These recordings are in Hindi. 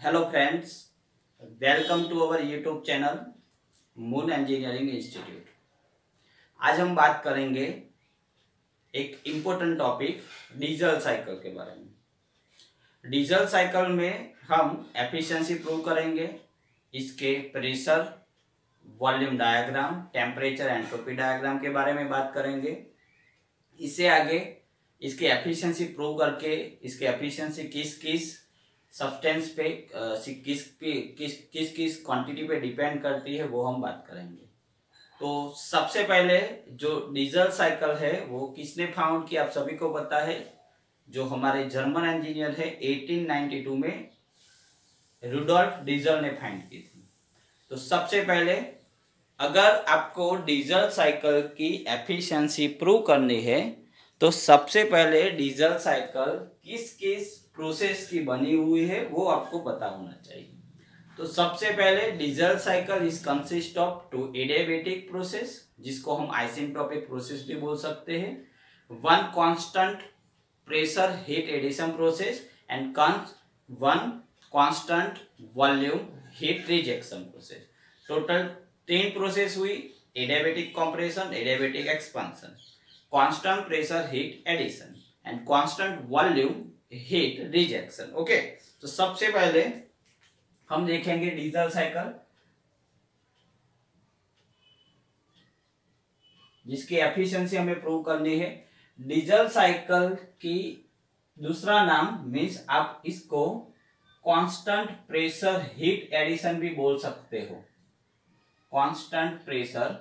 Hello friends, welcome to our YouTube channel Moon Engineering Institute. आज हम बात करेंगे एक इम्पोर्टेंट टॉपिक डीजल साइकिल के बारे में। डीजल साइकिल में हम एफिशिएंसी प्रूव करेंगे, इसके pressure, volume diagram, temperature, entropy diagram के बारे में बात करेंगे। इससे आगे इसकी एफिशिएंसी प्रूव करके इसकी एफिशिएंसी किस किस सब्सटेंस पे किस क्वांटिटी पे डिपेंड करती है वो हम बात करेंगे। तो सबसे पहले जो डीजल साइकिल है वो किसने फाउंड किया, आप सभी को पता है, जो हमारे जर्मन इंजीनियर है 1892 में रुडोल्फ डीजल ने फाइंड की थी। तो सबसे पहले अगर आपको डीजल साइकिल की एफिशिएंसी प्रूव करनी है तो सबसे पहले डीजल साइकिल किस किस प्रोसेस की बनी हुई है वो आपको पता होना चाहिए। तो सबसे पहले diesel cycle is consist of two adiabatic process, जिसको हम आइसेंट्रोपिक प्रोसेस भी बोल सकते हैं, one constant pressure heat addition process and one constant volume heat rejection process. Total 3 process हुई, adiabatic compression, adiabatic expansion, constant pressure heat addition and constant volume heat rejection. Okay, तो सबसे पहले हम देखेंगे डीजल साइकिल, जिसकी एफिशिएंसी हमें प्रूव करनी है। डीजल साइकिल की दूसरा नाम मीन्स आप इसको कांस्टेंट प्रेशर हीट एडिशन भी बोल सकते हो। Constant pressure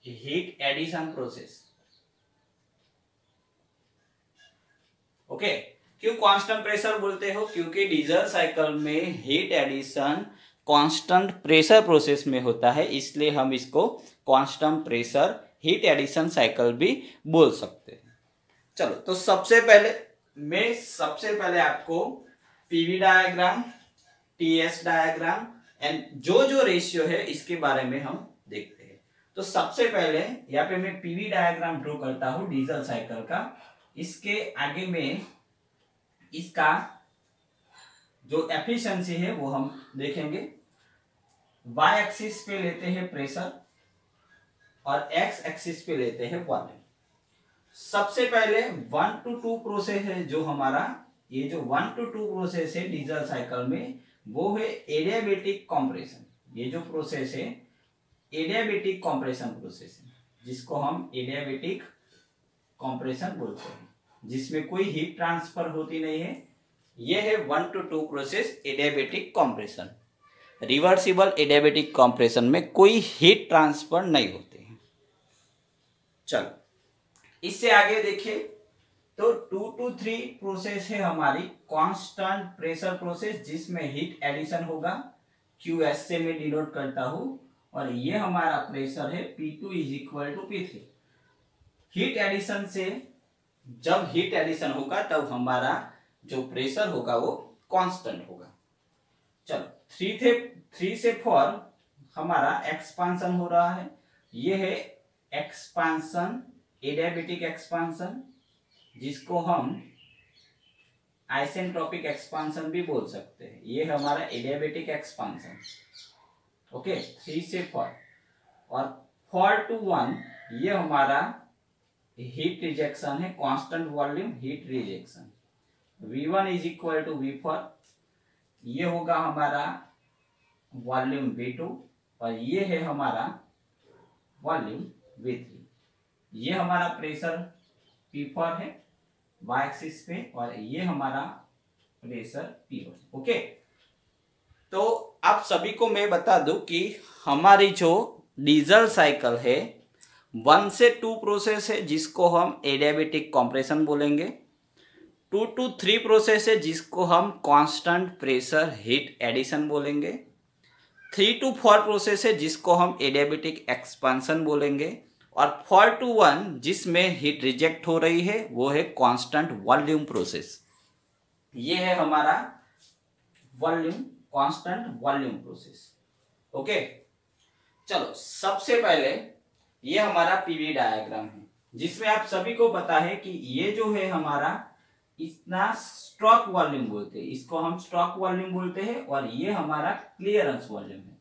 heat addition process. Okay, क्यों कांस्टेंट प्रेशर बोलते हो? क्योंकि डीजल साइकिल में heat addition constant pressure process में होता है, इसलिए हम इसको constant pressure heat addition cycle भी बोल सकते हैं। चलो, तो सबसे पहले आपको PV diagram, TS diagram and जो रेशियो है इसके बारे में हम देखते हैं। तो सबसे पहले यहाँ पे मैं पीवी डायग्राम ड्रॉ करता हूं डीजल साइकिल का। इसके आगे में इसका जो एफिशिएंसी है वो हम देखेंगे। वाई एक्सिस पे लेते हैं प्रेशर और एक्स एक्सिस पे लेते हैं वॉल्यूम। सबसे पहले 1 to 2 प्रोसेस है, जो हमारा ये जो 1 to 2 प्रोसेस है डीजल साइकिल में, वो है एडियाबैटिक कंप्रेशन। ये जो प्रोसेस है एडियाबैटिक कंप्रेशन प्रोसेस है, जिसको हम एडियाबैटिक कंप्रेशन बोलते हैं, जिसमें कोई हीट ट्रांसफर होती नहीं है। यह है 1 to 2 process adiabatic compression. Reversible adiabatic compression में कोई हीट ट्रांसफर नहीं होते हैं। चलो, इससे आगे देखिए तो 2 to 3 प्रोसेस है हमारी कांस्टेंट प्रेशर प्रोसेस, जिसमें हीट एडिशन होगा। QS से मैं डिनोट करता हूं, और ये हमारा प्रेशर है P2 = P3। हीट एडिशन से जब हीट एडिशन होगा तब हमारा जो प्रेशर होगा वो कांस्टेंट होगा। चलो, 3 से 4 हमारा एक्सपांशन हो रहा है। ये है एक्सपांशन, एडियाबैटिक एक्सपांशन, जिसको हम आइसेंट्रोपिक एक्सपांशन भी बोल सकते हैं। ये हमारा एडियाबैटिक एक्सपांशन। ओके, 3 से 4 और 4 to 1 ये हमारा हीट रिजेक्शन है, constant volume heat rejection. V1 = V4, ये होगा हमारा वॉल्यूम V2, और ये है हमारा वॉल्यूम V3। ये हमारा प्रेशर P4 है वाई एक्सिस पे, और ये हमारा प्रेशर P1। ओके, तो आप सभी को मैं बता दूं कि हमारी जो डीजल साइकिल है 1 से 2 प्रोसेस है, जिसको हम एडियाबैटिक कंप्रेशन बोलेंगे। 2 to 3 प्रोसेस है, जिसको हम कांस्टेंट प्रेशर हीट एडिशन बोलेंगे। 3 to 4 प्रोसेस है, जिसको हम एडियाबैटिक एक्सपांशन बोलेंगे। और 4 to 1 जिसमें हीट रिजेक्ट हो रही है वो है कांस्टेंट वॉल्यूम प्रोसेस। ये है हमारा volume, constant volume process. Okay, चलो, सबसे पहले ये हमारा पीवी डायग्राम है, जिसमें आप सभी को पता है कि ये जो है हमारा इतना स्ट्रोक वॉल्यूम बोलते हैं, इसको हम स्ट्रोक वॉल्यूम बोलते हैं, और ये हमारा क्लियरेंस वॉल्यूम है,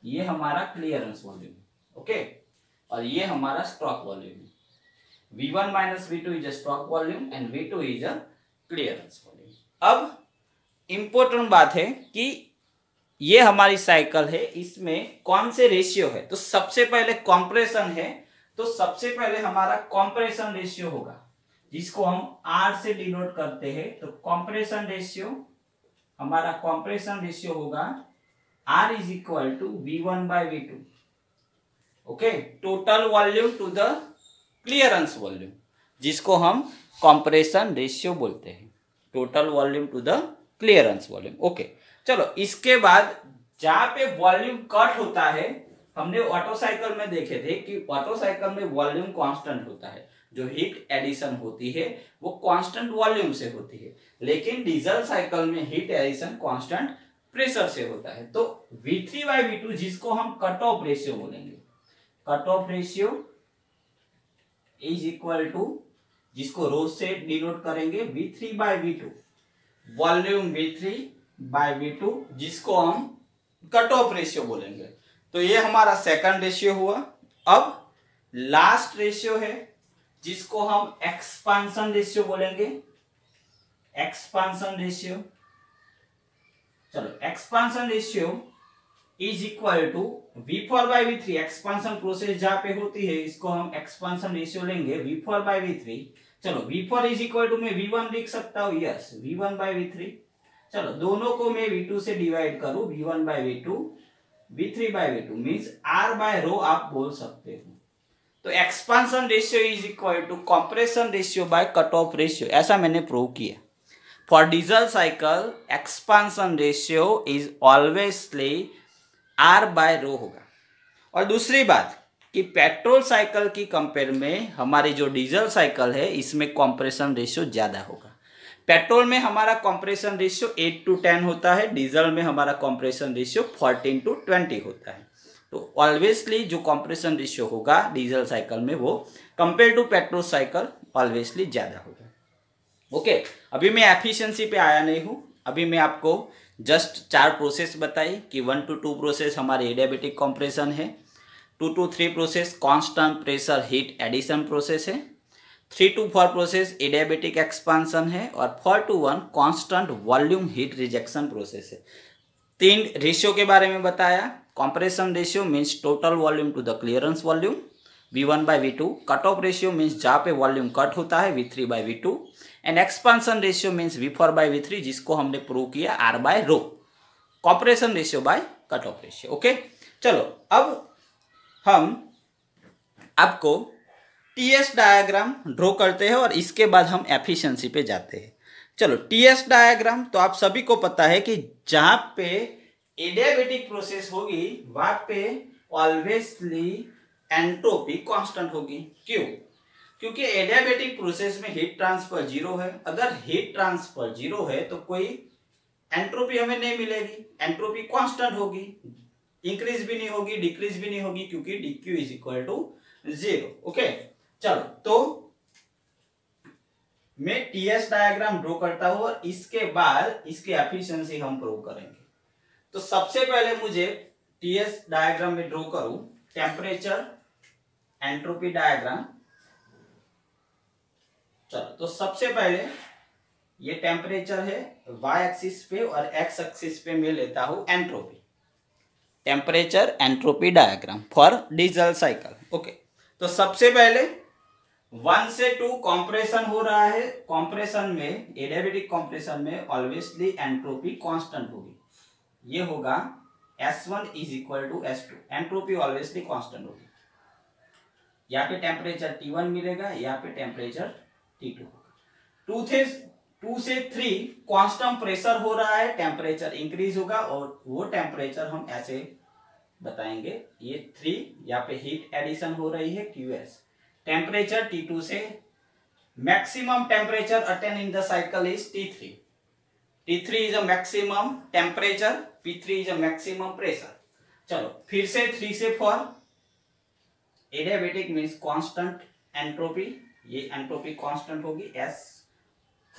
ये हमारा क्लियरेंस वॉल्यूम है, ओके। और ये हमारा स्ट्रोक वॉल्यूम है। V1 minus V2 is a stroke volume and V2 is a clearance volume। अब इंपॉर्टेंट बात है कि ये हमारी साइकिल है, इसमें कौन से रेशियो है, तो सबसे पहले कंप्रेशन है, तो सबसे पहले हमारा कंप्रेशन रेशियो होगा, जिसको हम R से डिनोट करते हैं। तो कंप्रेशन रेशियो, हमारा कंप्रेशन रेशियो होगा R is equal to V1 by V2, okay, total volume to the clearance volume, जिसको हम कंप्रेशन रेशियो बोलते हैं, total volume to the clearance volume, okay. चलो, इसके बाद जहां पे वॉल्यूम कट होता है, हमने ऑटो साइकिल में देखे थे कि ऑटो साइकिल में वॉल्यूम कांस्टेंट होता है, जो हीट एडिशन होती है वो कांस्टेंट वॉल्यूम से होती है, लेकिन डीजल साइकिल में हीट एडिशन कांस्टेंट प्रेशर से होता है। तो V3 by V2, जिसको हम कट ऑफ रेशियो बोलेंगे, cut off ratio is equal to, जिसको रो से डिनोट करेंगे V3 by V2, volume V3 by V2, जिसको हम कट ऑफ रेशियो बोलेंगे। तो ये हमारा सेकंड रेशियो हुआ। अब लास्ट रेशियो है, जिसको हम एक्सपांशन रेशियो बोलेंगे, एक्सपांशन रेशियो। चलो, expansion ratio is equal to V4 by V3, expansion process जहां पे होती है, इसको हम एक्सपांशन रेशियो लेंगे V4 by V3। चलो, V4 इज इक्वल टू मैं V1 लिख सकता हूं, यस, V1 by V3। चलो, दोनों को मैं V2 से डिवाइड करूं, V1 by V2, V3 by V2 means R by rho आप बोल सकते हो। तो expansion ratio is equal to compression ratio by cut off ratio, ऐसा मैंने प्रूव किया। For diesel cycle expansion ratio is always R by rho होगा। और दूसरी बात कि पेट्रोल साइकिल की कंपेयर में हमारी जो डीजल साइकिल है, इसमें कंप्रेशन रेशियो ज्यादा होगा। पेट्रोल में हमारा कंप्रेशन रेशियो 8 to 10 होता है, डीजल में हमारा कंप्रेशन रेशियो 14 to 20 होता है। तो ऑलवेजली जो कंप्रेशन रेशियो होगा डीजल साइकिल में, वो कंपेयर टू पेट्रोल साइकिल ऑलवेजली ज्यादा होगा, ओके। अभी मैं एफिशिएंसी पे आया नहीं हूं, अभी मैं आपको जस्ट 4 प्रोसेस बताई कि 1 to 2 प्रोसेस हमारे एडियाबेटिक कंप्रेशन है, 2 to 3 process constant pressure heat addition process है, 3 to 4 प्रोसेस एडियाबेटिक एक्सपांशन है, और 4 to 1 constant volume heat rejection process है। 3 रेशियो के बारे में बताया। Compression ratio means total volume to the clearance volume, V1 by V2। Cut off ratio means जहाँ पे वॉल्यूम कट होता है, V3 by V2। And expansion ratio means V4 by V3, जिसको हमने प्रूव किया R by rho. Compression ratio by cut off ratio, okay. चलो, अब हम आपको TS डायग्राम ड्रॉ करते हैं और इसके बाद हम एफिशिएंसी पे जाते हैं। चलो, TS डायग्राम तो आप सभी को पता है कि जहां पे एडियाबेटिक प्रोसेस होगी, वहां पे ऑलवेजली एंट्रोपी कांस्टेंट होगी। क्यों? क्योंकि एडियाबेटिक प्रोसेस में हीट ट्रांसफर 0 है। अगर हीट ट्रांसफर 0 है तो कोई एंट्रोपी हमें नहीं मिलेगी, एंट्रोपी कांस्टेंट होगी, इंक्रीज भी नहीं होगी, डिक्रीज भी नहीं होगी, क्योंकि dq is equal to 0, okay. चलो, तो मैं TS डायग्राम ड्रॉ करता हूं और इसके बाद इसकी एफिशिएंसी हम प्रूव करेंगे। तो सबसे पहले मुझे TS डायग्राम में ड्रॉ करूं टेम्परेचर एंट्रोपी डायग्राम। चलो, तो सबसे पहले ये टेम्परेचर है y एक्सिस पे और x एक्सिस पे मैं लेता हूं entropy, temperature entropy diagram for diesel cycle, okay. तो सबसे पहले 1 से 2 कंप्रेशन हो रहा है। कंप्रेशन में, एडियाबेटिक कंप्रेशन में ऑलवेजली एंट्रोपी कांस्टेंट होगी, ये होगा S1 is equal to S2, entropy always constant होगी। यहाँ पे टेम्परेचर T1 मिलेगा, यहाँ पे टेम्परेचर T2 होगा। 2 से 3 कांस्टेंट प्रेशर हो रहा है, टेम्परेचर इंक्रीज होगा, और वो टेम्परेचर हम ऐसे बताएंगे, ये 3 यहाँ पे हीट एडिशन हो रही है QS। टेम्परेचर T2 से maximum temperature attain in the cycle is T3। T3 is a maximum temperature, P3 is a maximum pressure. चलो, फिर से 3 से 4 एडियाबेटिक मींस कांस्टेंट एंट्रोपी, ये एंट्रोपी कांस्टेंट होगी S।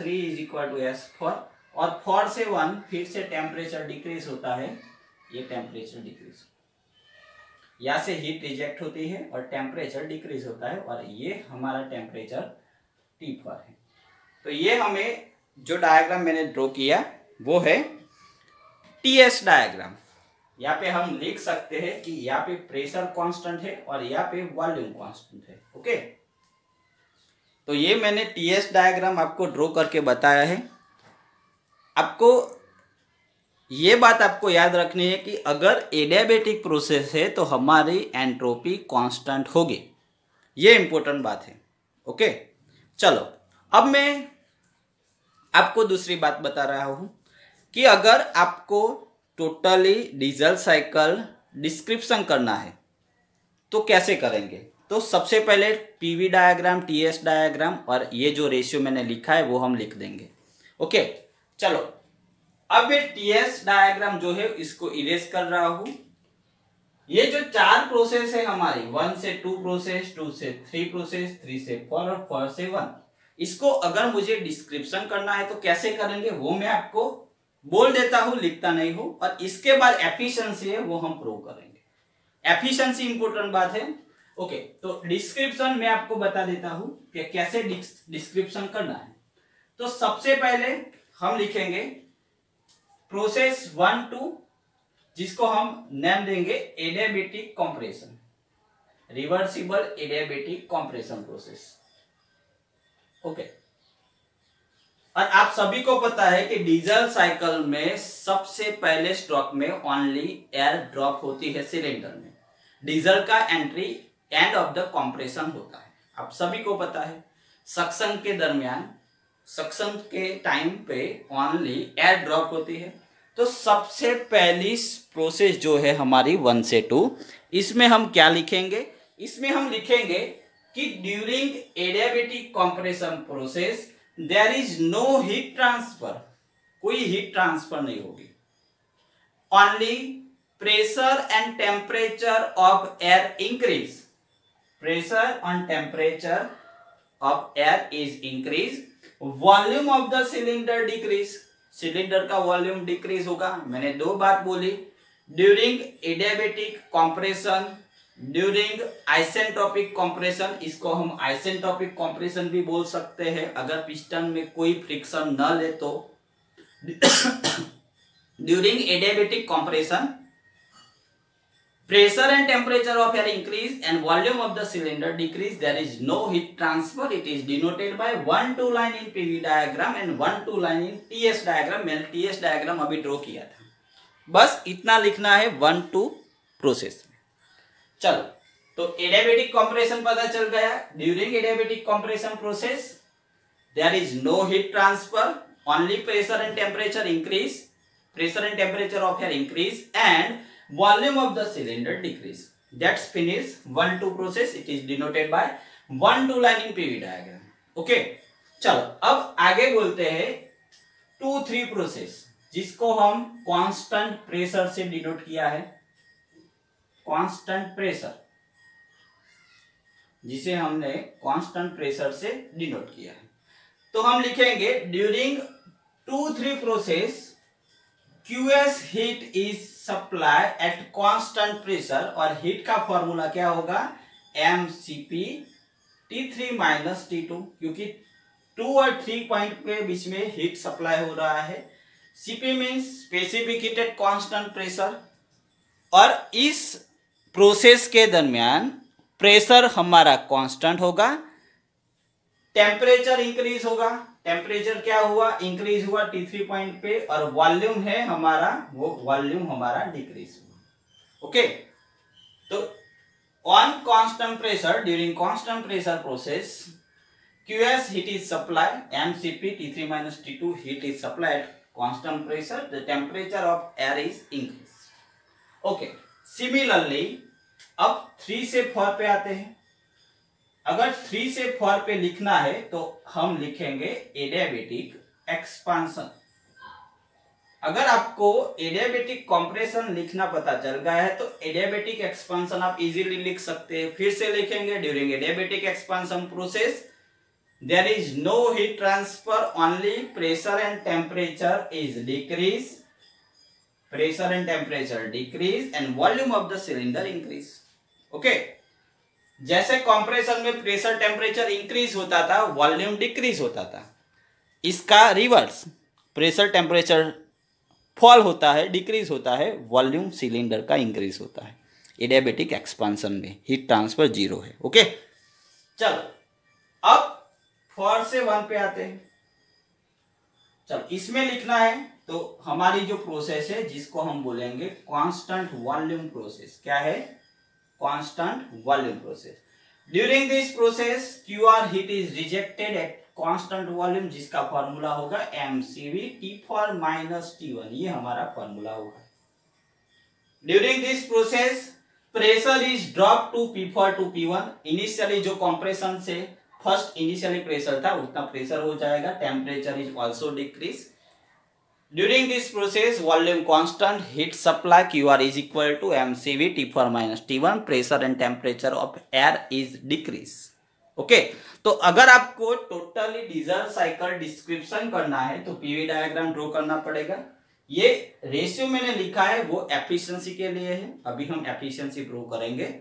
3 is equal to S4 और 4 से 1 फिर से टेम्परेचर डिक्रीज होता है, ये टेम्परेचर डिक्रीज, यहाँ से हीट रिजेक्ट होती है और टेम्परेचर डिक्रीज होता है और ये हमारा टेम्परेचर T4 है। तो ये हमें जो डायग्राम मैंने ड्रॉ किया वो है TS डायग्राम। यहाँ पे हम लिख सकते हैं कि यहाँ पे प्रेशर कांस्टेंट है और यहाँ पे वॉल्यूम कांस्टेंट है। ओके, तो ये मैंने TS डायग्राम आपको ड्रॉ करके बताया है। आपको ये बात आपको याद रखनी है कि अगर एडियाबेटिक प्रोसेस है तो हमारी एंट्रोपी कांस्टेंट होगी, ये इंपॉर्टेंट बात है। ओके, चलो अब मैं आपको दूसरी बात बता रहा हूं कि अगर आपको टोटली डीजल साइकिल डिस्क्रिप्शन करना है तो कैसे करेंगे। तो सबसे पहले पीवी डायग्राम, टीएस डायग्राम और ये जो रेशियो मैंने लिखा है वो हम लिख देंगे। ओके, चलो अब ये टीएस डायग्राम जो है इसको इरेज कर रहा हूं। ये जो 4 प्रोसेस है हमारी, 1 से 2 प्रोसेस, 2 से 3 प्रोसेस, 3 से 4 और 4 से 1, इसको अगर मुझे डिस्क्रिप्शन करना है तो कैसे करेंगे वो मैं आपको बोल देता हूं, लिखता नहीं हूं। और इसके बाद एफिशिएंसी है वो हम प्रूव करेंगे। एफिशिएंसी इंपॉर्टेंट बात है। ओके, तो डिस्क्रिप्शन मैं आपको बता देता हूं कि कैसे डिस्क्रिप्शन करना है। तो सबसे पहले हम लिखेंगे प्रोसेस 1 2, जिसको हम नाम देंगे adiabatic compression, reversible adiabatic compression process. Okay, और आप सभी को पता है कि डीजल साइकिल में सबसे पहले स्ट्रोक में ओनली एयर ड्रॉप होती है सिलेंडर में। डीजल का entry end of the compression होता है, आप सभी को पता है। सक्शन के दरमियान, सक्शन के टाइम पे ओनली एयर ड्रॉप होती है। तो सबसे पहली प्रोसेस जो है हमारी 1 से 2, इसमें हम क्या लिखेंगे, इसमें हम लिखेंगे कि during adiabatic compression process there is no heat transfer, कोई हीट ट्रांसफर नहीं होगी। Only pressure and temperature of air increase, pressure and temperature of air is increase, volume of the cylinder decrease, cylinder का वॉल्यूम डिक्रीज होगा। मैंने 2 बात बोली, during adiabatic compression, during isentropic compression, इसको हम आइसेंट्रोपिक कंप्रेशन भी बोल सकते हैं अगर पिस्टन में कोई फ्रिक्शन न ले तो। During adiabatic compression pressure and temperature of air increase and volume of the cylinder decrease, there is no heat transfer, it is denoted by 1-2 line in PV diagram and 1-2 line in TS diagram। मैंने TS diagram अभी ड्रॉ किया था, बस इतना लिखना है 1-2 प्रोसेस में। चलो, तो एडियाबेटिक कंप्रेशन पता चल गया। During adiabatic compression process there is no heat transfer, only pressure and temperature increase, pressure and temperature of air increase and volume of the cylinder decrease। That's finish 1-2 process, it is denoted by 1-2 line in PV diagram। Okay, चलो अब आगे बोलते हैं 2-3 प्रोसेस, जिसको हम कांस्टेंट प्रेशर से डिनोट किया है। कांस्टेंट प्रेशर, जिसे हमने कांस्टेंट प्रेशर से डिनोट किया है। तो हम लिखेंगे during 2-3 process QS heat is supplied at constant pressure, और हीट का फॉर्मूला क्या होगा, mCp T3 minus T2, क्योंकि 2 और 3 पॉइंट के बीच में हीट सप्लाई हो रहा है। Cp means specific heated constant pressure, और इस प्रोसेस के दरमियान प्रेशर हमारा कांस्टेंट होगा, टेम्परेचर इंक्रीज होगा। टेम्परेचर क्या हुआ, इंक्रीज हुआ T3 पॉइंट पे, और वॉल्यूम है हमारा, वो वॉल्यूम हमारा डिक्रीज हुआ। ओके, तो on constant pressure during constant pressure process QS heat is supplied, mCp T3 minus T2 heat is supplied constant pressure, the temperature of air is increased। Okay, similarly अब 3 से 4 पे आते हैं। अगर 3 से 4 पे लिखना है तो हम लिखेंगे एडियाबेटिक एक्सपांशन। अगर आपको एडियाबेटिक कंप्रेशन लिखना पता चल गया है तो एडियाबेटिक एक्सपांशन आप इजीली लिख सकते हैं। फिर से लिखेंगे during adiabatic expansion process there is no heat transfer, only pressure and temperature is decrease, pressure and temperature decrease and volume of the cylinder increase. Okay, जैसे कंप्रेसर में प्रेशर टेम्परेचर इंक्रीज होता था, वॉल्यूम डिक्रीज होता था, इसका रिवर्स, प्रेशर टेम्परेचर फॉल होता है, डिक्रीज होता है, वॉल्यूम सिलेंडर का इंक्रीज होता है। एडियाबेटिक एक्सपांशन में हीट ट्रांसफर 0 है। ओके, चलो अब 4 से 1 पे आते हैं। चलो इसमें लिखना है तो हमारी जो प्रोसेस है जिसको हम बोलेंगे कांस्टेंट वॉल्यूम प्रोसेस। क्या है? Constant volume process. During this process QR heat is rejected at constant volume, जिसका फॉर्मूला होगा mCV T4 माइनस T1, ये हमारा फॉर्मूला होगा। During this process pressure is drop to P4 to P1। Initially जो कंप्रेशन से फर्स्ट इनिशियली प्रेशर था उतना प्रेशर हो जाएगा, temperature is also decrease. During this process volume constant, heat supply QR is equal to mCV T4 minus T1, pressure and temperature of air is decrease. Okay, तो अगर आपको टोटली डीजल साइकिल डिस्क्रिप्शन करना है तो पीवी डायग्राम ड्रॉ करना पड़ेगा। ये रेशियो मैंने लिखा है वो एफिशिएंसी के लिए है, अभी हम एफिशिएंसी प्रूव करेंगे।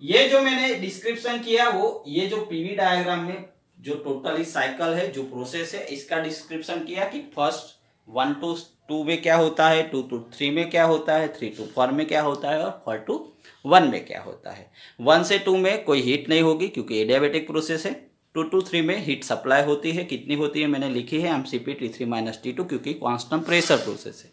ये जो मैंने डिस्क्रिप्शन किया वो ये जो पीवी डायग्राम में जो टोटली साइकिल है, जो प्रोसेस है, इसका डिस्क्रिप्शन किया कि फर्स्ट 1 to 2 में क्या होता है, 2 to 3 में क्या होता है, 3 to 4 में क्या होता है और 4 to 1 में क्या होता है। 1 से 2 में कोई हीट नहीं होगी क्योंकि एडियाबेटिक प्रोसेस है। 2 to 3 में हीट सप्लाई होती है, कितनी होती है मैंने लिखी है mCP T3 माइनस T2 क्योंकि कांस्टेंट प्रेशर प्रोसेस है।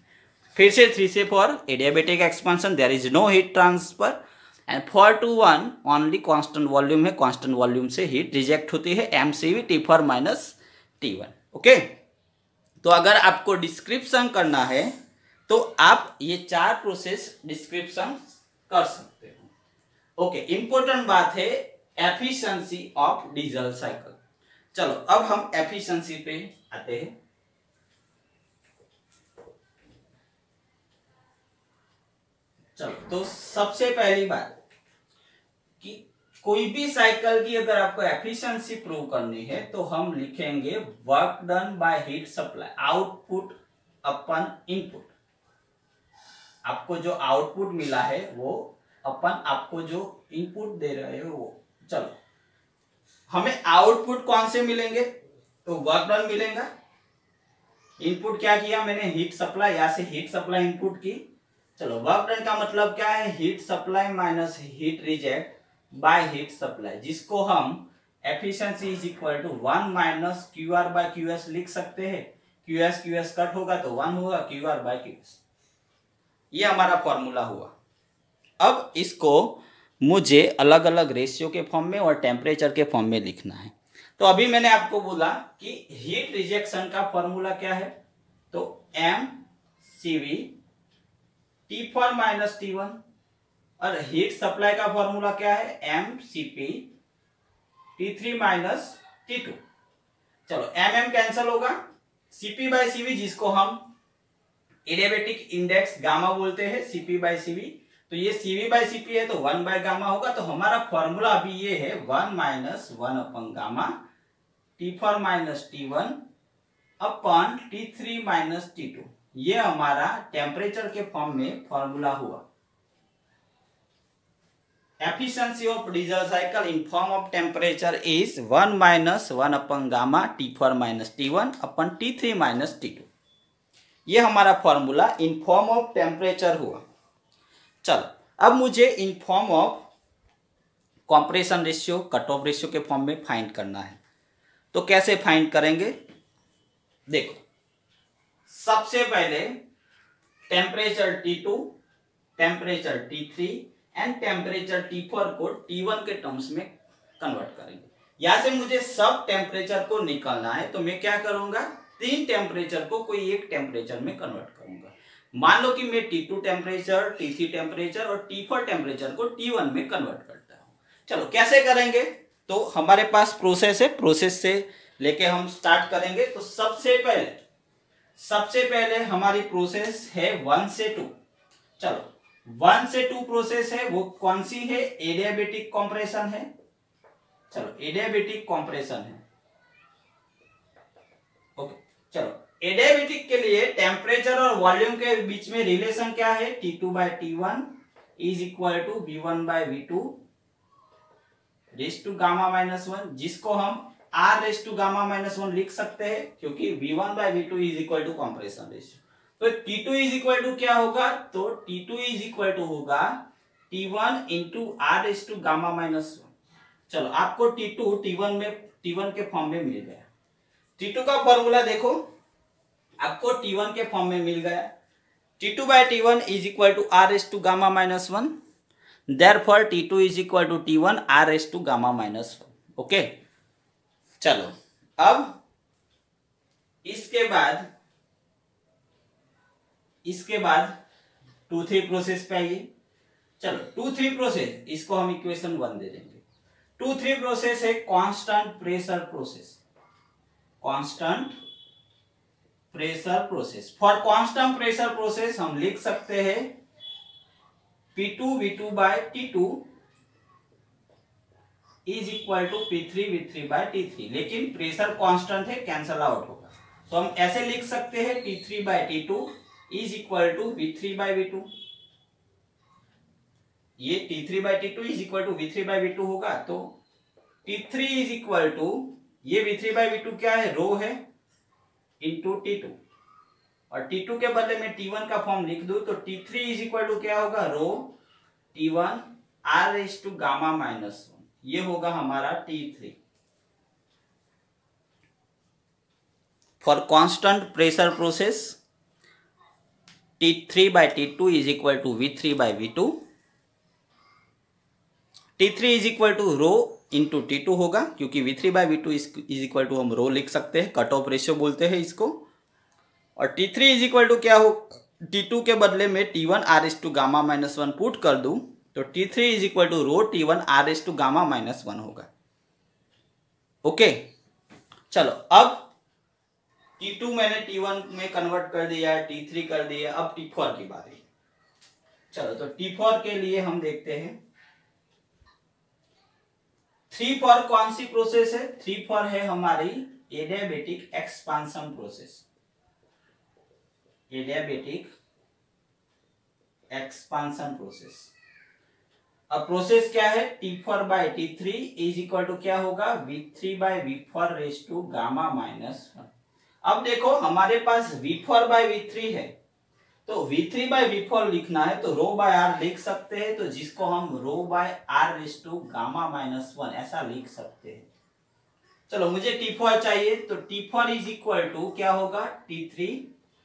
फिर से 3 से 4 adiabatic expansion, there is no heat transfer and 4 to 1 only constant volume है, कांस्टेंट वॉल्यूम से हीट रिजेक्ट होती है mCV T4 minus T1। Okay, तो अगर आपको डिस्क्रिप्शन करना है तो आप ये 4 प्रोसेस डिस्क्रिप्शन कर सकते हो। ओके, इंपॉर्टेंट बात है एफिशिएंसी ऑफ डीजल साइकिल। चलो अब हम एफिशिएंसी पे आते हैं। चलो तो सबसे पहली बात कि कोई भी साइकिल की अगर आपको एफिशिएंसी प्रूव करनी है तो हम लिखेंगे work done by heat supply, output upon input. आपको जो आउटपुट मिला है वो अपन आपको जो इनपुट दे रहे हो वो। चलो हमें आउटपुट कौन से मिलेंगे? तो वर्क डन मिलेगा। इनपुट क्या किया मैंने? हीट सप्लाई, यहां से हीट सप्लाई इनपुट की। चलो वर्क डन का मतलब क्या है? Heat supply minus heat reject by heat supply, जिसको हम efficiency is equal to 1 minus QR by QS लिख सकते हैं। QS कट होगा तो 1 होगा, QR बाय QS। ये हमारा फॉर्मूला हुआ। अब इसको मुझे अलग अलग रेशियो के फॉर्म में और टेम्परेचर के फॉर्म में लिखना है। तो अभी मैंने आपको बोला कि हीट रिजेक्शन का फॉर्मूला क्या है? तो mCV T4 माइनस T1 और हीट सप्लाई का फॉर्मूला क्या है? mCP T3 minus T2। चलो mm कैंसल होगा, CP बाय CV जिसको हम एडियाबेटिक इंडेक्स गामा बोलते हैं, CP बाय CV, तो ये CV बाय CP है तो 1 बाय गामा होगा। तो हमारा फॉर्मूला अभी ये है 1 माइनस 1 अपन गामा T4 माइनस T1 अपन T3 माइनस T2। ये हमारा टेम्परेचर के फॉर्म में फॉर्मूला हुआ। Efficiency of diesel cycle in form of temperature is 1 minus 1 upon gamma T4 minus T1 upon T3 minus T2। ये हमारा formula in form of temperature हुआ। चलो अब मुझे in form of compression ratio, cut off ratio के फॉर्म में फाइंड करना है। तो कैसे फाइंड करेंगे? देखो सबसे पहले temperature T2, temperature T3 and temperature T4 को T1 के टर्म्स में कन्वर्ट करेंगे। यहां से मुझे सब टेम्परेचर को निकालना है तो मैं क्या करूंगा? 3 टेम्परेचर को कोई एक टेम्परेचर में कन्वर्ट करूंगा। मान लो कि मैं T2 टेम्परेचर, T3 टेम्परेचर और T4 टेम्परेचर को T1 में कन्वर्ट करता हूं। चलो कैसे करेंगे? तो हमारे पास प्रोसेस है, प्रोसेस से लेके हम स्टार्ट करेंगे। तो सबसे पहले हमारी प्रोसेस है 1 से 2। चलो 1 से 2 प्रोसेस है, वो कौन सी है? एडियाबेटिक कंप्रेशन है। चलो एडियाबेटिक कंप्रेशन है। से टेम्परेचर और वॉल्यूम के बीच में रिलेशन क्या है, T2/T1 is equal to V1/V2 raise to gamma minus 1, जिसको हम R raise to gamma minus 1 लिख सकते हैं, क्योंकि V1/V2 is equal to compression ratio. तो T2 इज इक्वल टू क्या होगा, तो T2 इज इक्वल टू होगा T1 into R raise to gamma minus 1। चलो आपको T2 T1 के फॉर्म में मिल गया। T2 का फॉर्मूला देखो, आपको T1 के फॉर्म में मिल गया। T2/T1 is equal to R raise to gamma minus 1, therefore T2 is equal to T1 R raise to gamma minus 1। Okay, चलो अब इसके बाद 2-3 प्रोसेस पे आइए। चलो 2-3 प्रोसेस, इसको हम इक्वेशन 1 दे देंगे। 2-3 प्रोसेस है constant pressure process, constant pressure process. For constant pressure process हम लिख सकते हैं P2V2/T2 is equal to P3V3/T3, लेकिन प्रेशर कांस्टेंट है, कैंसल आउट होगा। तो हम ऐसे लिख सकते हैं T3/T2 is equal to V3/V2। ये T3/T2 is equal to V3/V2 होगा, तो T3 इज इक्वल टू, ये V3/V2 क्या है, रो है, इंटू T2, और T2 के बदले में T1 का फॉर्म लिख दूं तो T3 इज इक्वल टू क्या होगा, rho T1 R raise to gamma minus 1, ये होगा हमारा T3। For constant pressure process T3/T2 is equal to V3/V2, T3 is equal to rho into T2 होगा, क्योंकि V3/V2 इज इक्वल टू हम रो लिख सकते हैं, कट ऑफ रेशियो बोलते हैं इसको। और T3 इज इक्वल टू क्या हो, T2 के बदले में T1 R raise to gamma minus 1 put कर दूं तो T3 is equal to rho T1 R raise to gamma minus 1 होगा। ओके, चलो अब T2 मैंने T1 में कन्वर्ट कर दिया, T3 कर दिया, अब T4 की बारी। चलो तो T4 के लिए हम देखते हैं 3-4 कौन सी प्रोसेस है, 3-4 है हमारी adiabatic expansion process, adiabatic expansion process. अब प्रोसेस क्या है, T4/T3 इज इक्वल टू क्या होगा, V3/V4 race to gamma minus 1। अब देखो हमारे पास V4/V3 है, तो V3/V4 लिखना है तो रो बाय R लिख सकते हैं, तो जिसको हम rho by R raise to gamma minus 1 ऐसा लिख सकते हैं। चलो मुझे T4 चाहिए, तो T4 इज इक्वल टू क्या होगा, T3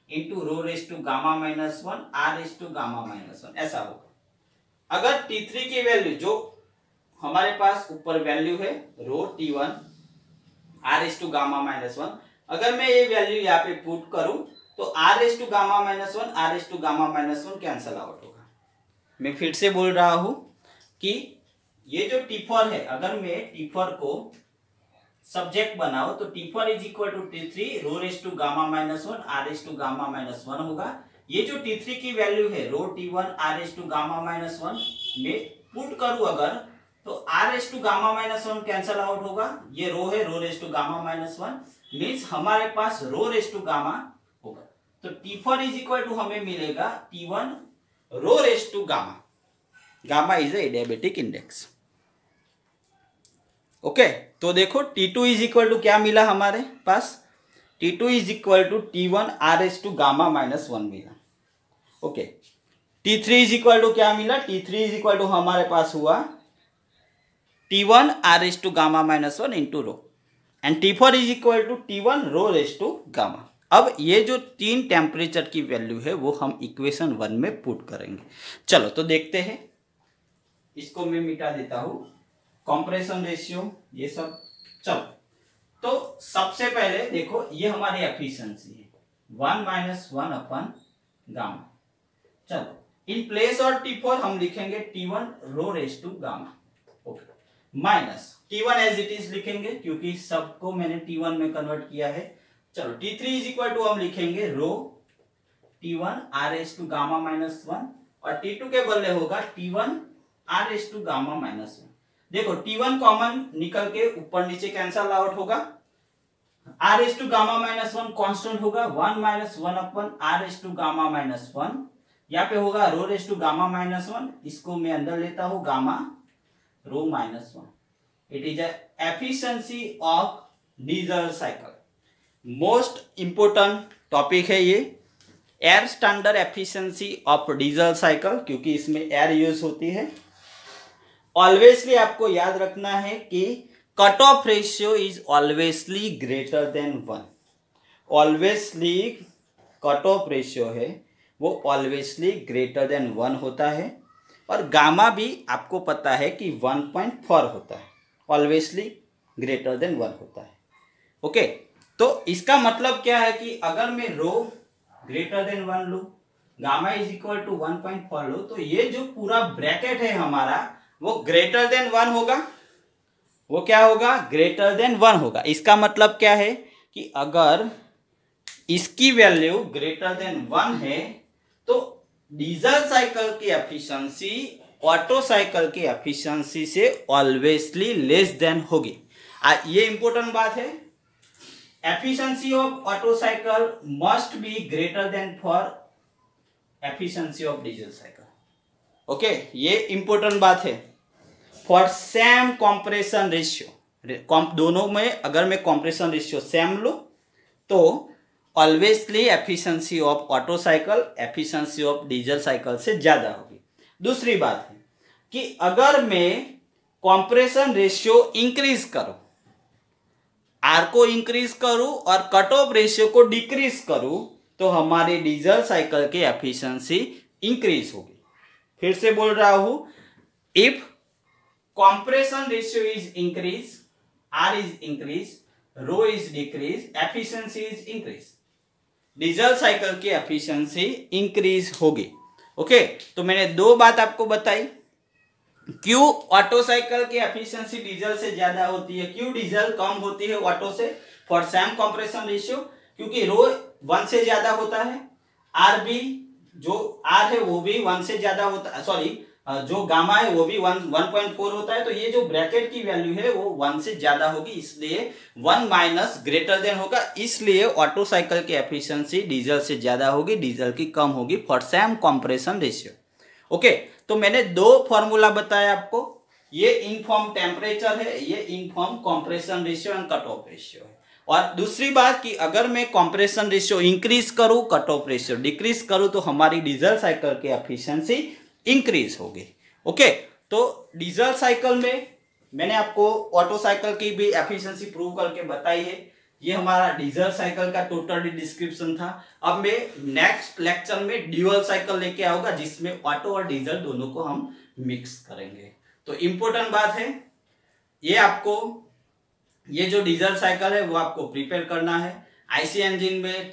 into rho raise to gamma minus 1 R raise to gamma minus 1 ऐसा होगा। अगर T3 की वैल्यू जो हमारे पास ऊपर वैल्यू है rho T1 R raise to gamma minus 1, अगर मैं ये वैल्यू यहाँ पे पुट करूं तो R raise to gamma minus 1 R raise to gamma minus 1 cancel out होगा। मैं फिर से बोल रहा हूं कि ये जो T4 है, अगर मैं T4 को सब्जेक्ट बनाओ तो T4 is equal to T3 rho raise to gamma minus 1 R raise to gamma minus 1 होगा। ये जो T3 की वैल्यू है rho T1 R raise to gamma minus 1 में पुट करूं अगर, तो R raise to gamma minus 1 cancel out होगा, ये रो है rho raise to gamma minus 1 means हमारे पास रो रेस टू गामा होगा। तो T4 इज इक्वल टू हमें मिलेगा T1 rho raise to gamma, gamma is a adiabatic index. Okay, तो देखो T2 इज इक्वल टू क्या मिला हमारे पास, T2 is equal to T1 R raise to gamma minus 1 मिला। Okay, T3 is equal to क्या मिला, T3 इज इक्वल टू हमारे पास हुआ T1 R raise to gamma minus 1 into rho, and T4 is equal to T1 rho raise to gamma. अब ये जो तीन टेम्परेचर की वैल्यू है वो हम इक्वेशन 1 में पुट करेंगे। चलो तो देखते हैं, इसको मैं मिटा देता हूं, कंप्रेशन रेशियो ये सब। चलो तो सबसे पहले देखो ये हमारी एफिशिएंसी है 1 - 1 अपन गामा। चलो इन प्लेस और T4 हम लिखेंगे T1 rho raise to gamma, okay, minus T1 as it is लिखेंगे क्योंकि सबको मैंने T1 में कन्वर्ट किया है। चलो T3 इज इक्वल टू हम लिखेंगे rho T1 R raise to gamma minus 1 और T2 के बदले होगा T1 R raise to gamma minus 1। देखो T1 कॉमन निकल के ऊपर नीचे कैंसल आउट होगा, R S to gamma minus one constant होगा 1 माइनस 1 अपन R S to gamma minus one. यहाँ पे होगा rho raise to gamma minus one, इसको मैं अंदर लेता हूं gamma rho minus one. It is efficiency of diesel cycle. Most important topic है ये, air standard efficiency of diesel cycle, क्योंकि इसमें एयर यूज होती है। ऑलवेजली आपको याद रखना है कि cut off ratio is always greater than one. Always cut off ratio है वो ऑलवेजली ग्रेटर देन वन होता है, और गामा भी आपको पता है कि 1.4 होता है, ऑलवेजली ग्रेटर देन वन होता है। ओके, तो इसका मतलब क्या है कि अगर मैं रो ग्रेटर देन वन लू, गामा इज इक्वल टू 1.4 लो, तो ये जो पूरा ब्रैकेट है हमारा वो ग्रेटर देन वन होगा। वो क्या होगा? ग्रेटर देन वन होगा। इसका मतलब क्या है कि अगर इसकी वैल्यू ग्रेटर देन वन है तो डीजल साइकिल की एफिशिएंसी ऑटो साइकिल की एफिशिएंसी से ऑलवेजली लेस देन होगी। ये इंपॉर्टेंट बात है। Efficiency of Otto cycle must be greater than for efficiency of diesel cycle. Okay, ये इंपॉर्टेंट बात है। फॉर सेम कॉम्प्रेशन रेशियो, दोनों में अगर मैं कॉम्प्रेशन रेशियो सेम लो तो always efficiency of Otto cycle efficiency of diesel cycle से ज्यादा होगी। दूसरी बात है कि अगर मैं कॉम्प्रेशन रेशियो इंक्रीज करूं, आर को इंक्रीज करूं और कट ऑफ रेशियो को डिक्रीज करूं, तो हमारी डीजल साइकिल की एफिशिएंसी इंक्रीज होगी। फिर से बोल रहा हूं, if compression ratio is increase, R is increase, rho is decrease, efficiency is increase, diesel cycle की एफिशिएंसी इंक्रीज होगी। ओके, तो मैंने दो बात आपको बताई, क्यों ऑटो साइकिल की एफिशिएंसी डीजल से ज्यादा होती है, क्यों डीजल कम होती है ऑटो से, फॉर सेम कंप्रेशन रेशियो, क्योंकि रो 1 से ज्यादा होता है, आर भी जो आर है वो भी 1 से ज्यादा होता है, सॉरी जो गामा है वो भी 1.4 होता है। तो ये जो ब्रैकेट की वैल्यू है वो 1 से ज्यादा होगी, इसलिए 1 माइनस ग्रेटर देन होगा, इसलिए ऑटो साइकिल की एफिशिएंसी डीजल से ज्यादा होगी, डीजल की कम होगी for same compression ratio. Okay, तो मैंने दो फॉर्मूला बताया आपको, ये इनफॉर्म टेम्परेचर है, ये inform compression ratio and cut off ratio है। और दूसरी बात कि अगर मैं कंप्रेशन रेशियो इंक्रीज करूं, कट ऑफ रेशियो डिक्रीज करूं, तो हमारी डीजल साइकिल की एफिशिएंसी इंक्रीज होगी। ओके, तो डीजल साइकिल में मैंने आपको ऑटो साइकिल की भी एफिशिएंसी प्रूव करके बताई है। ये हमारा डीजल साइकिल का टोटल डिस्क्रिप्शन था। अब मैं नेक्स्ट लेक्चर में ड्यूअल साइकिल लेके आऊंगा, जिसमें ऑटो और डीजल दोनों को हम मिक्स करेंगे। तो इंपॉर्टेंट बात है ये, आपको ये जो डीजल साइकिल है वो आपको प्रिपेयर करना है। आईसी इंजन में,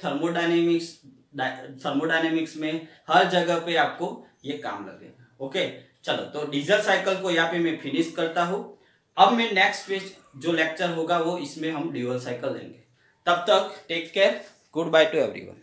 थर्मोडायनेमिक्स में, हर जगह पे आपको ये काम लगेगा। ओके, चलो, तो डीजल साइकिल को यहाँ पे मैं फिनिश करता हूँ। अब मैं नेक्स्ट पेज जो लेक्चर होगा वो इसमें हम ड्यूअल साइकिल लेंगे। तब तक take care, good bye to everyone.